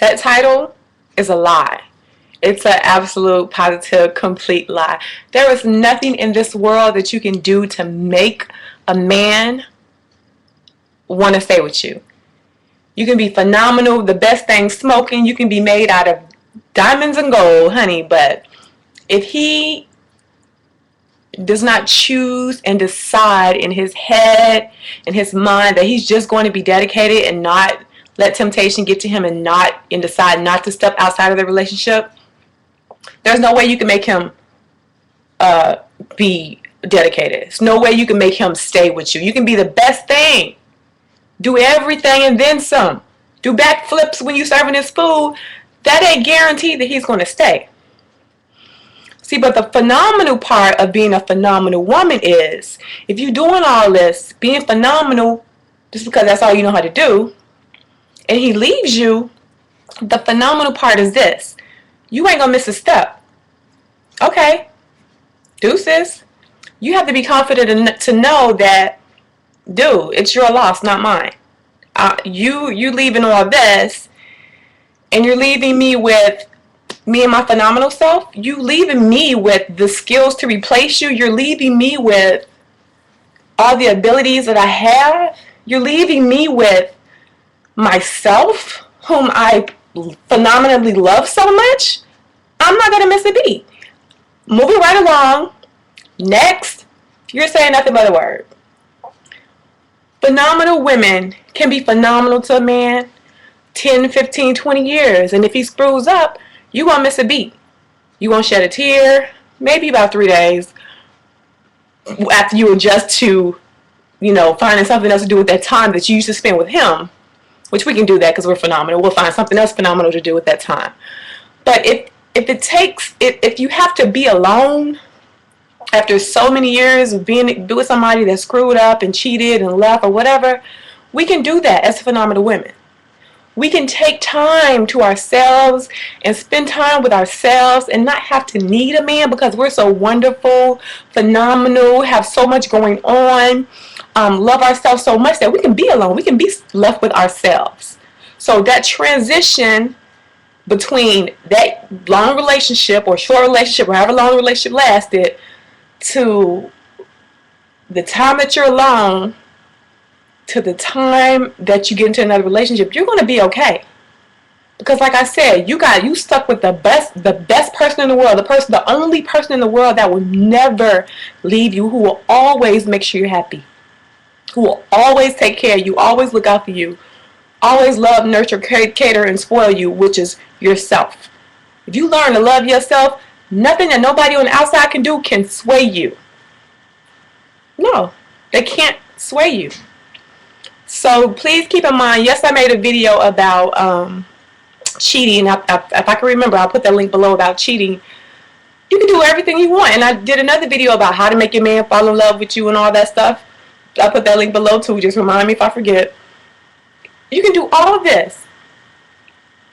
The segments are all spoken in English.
That title is a lie. It's an absolute, positive, complete lie. There is nothing in this world that you can do to make a man want to stay with you. You can be phenomenal, the best thing smoking. You can be made out of diamonds and gold, honey. But if he does not choose and decide in his head, in his mind, that he's just going to be dedicated and not let temptation get to him and decide not to step outside of the relationship, there's no way you can make him be dedicated. There's no way you can make him stay with you. You can be the best thing. Do everything and then some. Do backflips when you're serving his food. That ain't guaranteed that he's going to stay. See, but the phenomenal part of being a phenomenal woman is, if you're doing all this, being phenomenal, just because that's all you know how to do, and he leaves you, the phenomenal part is this. You ain't going to miss a step. Okay. Deuces. You have to be confident to know that, dude, it's your loss, not mine. You leaving all this, and you're leaving me with me and my phenomenal self. You leaving me with the skills to replace you. You're leaving me with all the abilities that I have. You're leaving me with myself, whom I phenomenally love so much. I'm not going to miss a beat. Moving right along. Next. You're saying nothing but a word. Phenomenal women can be phenomenal to a man 10, 15, 20 years. And if he screws up, you won't miss a beat. You won't shed a tear. Maybe about 3 days after you adjust to, finding something else to do with that time that you used to spend with him. Which we can do that because we're phenomenal. We'll find something else phenomenal to do with that time. But if you have to be alone after so many years of being with somebody that screwed up and cheated and left or whatever, we can do that as phenomenal women. We can take time to ourselves and spend time with ourselves and not have to need a man because we're so wonderful, phenomenal, have so much going on, love ourselves so much that we can be alone. We can be left with ourselves. So that transition between that long relationship or short relationship or however long the relationship lasted to the time that you're alone to the time that you get into another relationship, you're going to be okay. Because like I said, you stuck with the best person in the world, the only person in the world that will never leave you, who will always make sure you're happy, who will always take care of you, always look out for you, always love, nurture, cater, and spoil you, which is yourself. If you learn to love yourself, nothing that nobody on the outside can do can sway you. No, they can't sway you. So please keep in mind, yes, I made a video about cheating. If I can remember, I'll put that link below about cheating. You can do everything you want. And I did another video about how to make your man fall in love with you and all that stuff. I'll put that link below too. Just remind me if I forget. You can do all of this.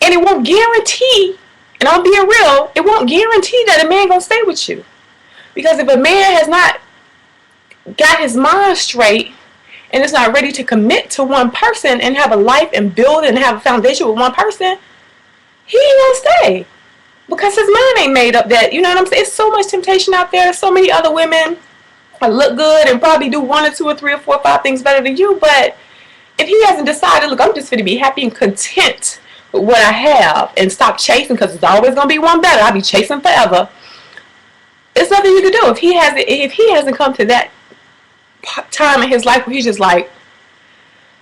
And it won't guarantee, and I'm being real, it won't guarantee that a man gonna stay with you. Because if a man has not got his mind straight and is not ready to commit to one person and have a life and build and have a foundation with one person, he ain't gonna stay. Because his mind ain't made up that, you know what I'm saying? It's so much temptation out there. So many other women that look good and probably do 1 or 2 or 3 or 4 or 5 things better than you. But if he hasn't decided, look, I'm just going to be happy and content with what I have and stop chasing, because there's always going to be one better. I'll be chasing forever. It's nothing you can do. If he hasn't come to that time in his life where he's just like,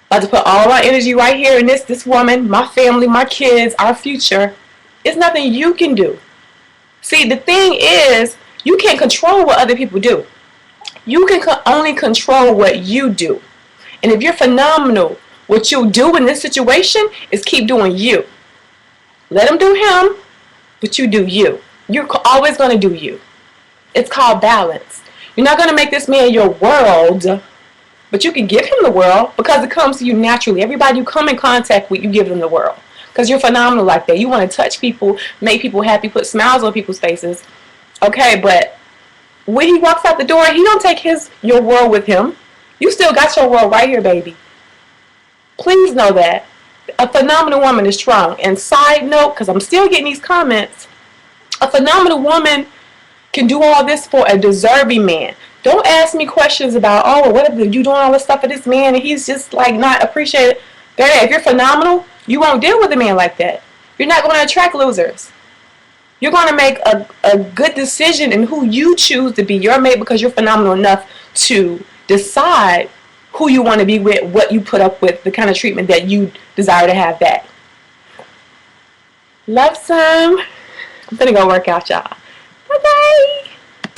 about to put all my energy right here in this woman, my family, my kids, our future, it's nothing you can do. See, the thing is, you can't control what other people do. You can only control what you do. And if you're phenomenal, what you'll do in this situation is keep doing you. Let him do him, but you do you. You're always going to do you. It's called balance. You're not going to make this man your world, but you can give him the world because it comes to you naturally. Everybody you come in contact with, you give them the world because you're phenomenal like that. You want to touch people, make people happy, put smiles on people's faces. Okay, but when he walks out the door, he don't take your world with him. You still got your world right here, baby. Please know that. A phenomenal woman is strong. And side note, because I'm still getting these comments, a phenomenal woman can do all this for a deserving man. Don't ask me questions about, oh, what if you doing all this stuff for this man and he's just like not appreciated. If you're phenomenal, you won't deal with a man like that. You're not going to attract losers. You're going to make a good decision in who you choose to be your mate because you're phenomenal enough to decide who you want to be with, what you put up with, the kind of treatment that you desire to have back. Love some. I'm gonna go work out, y'all.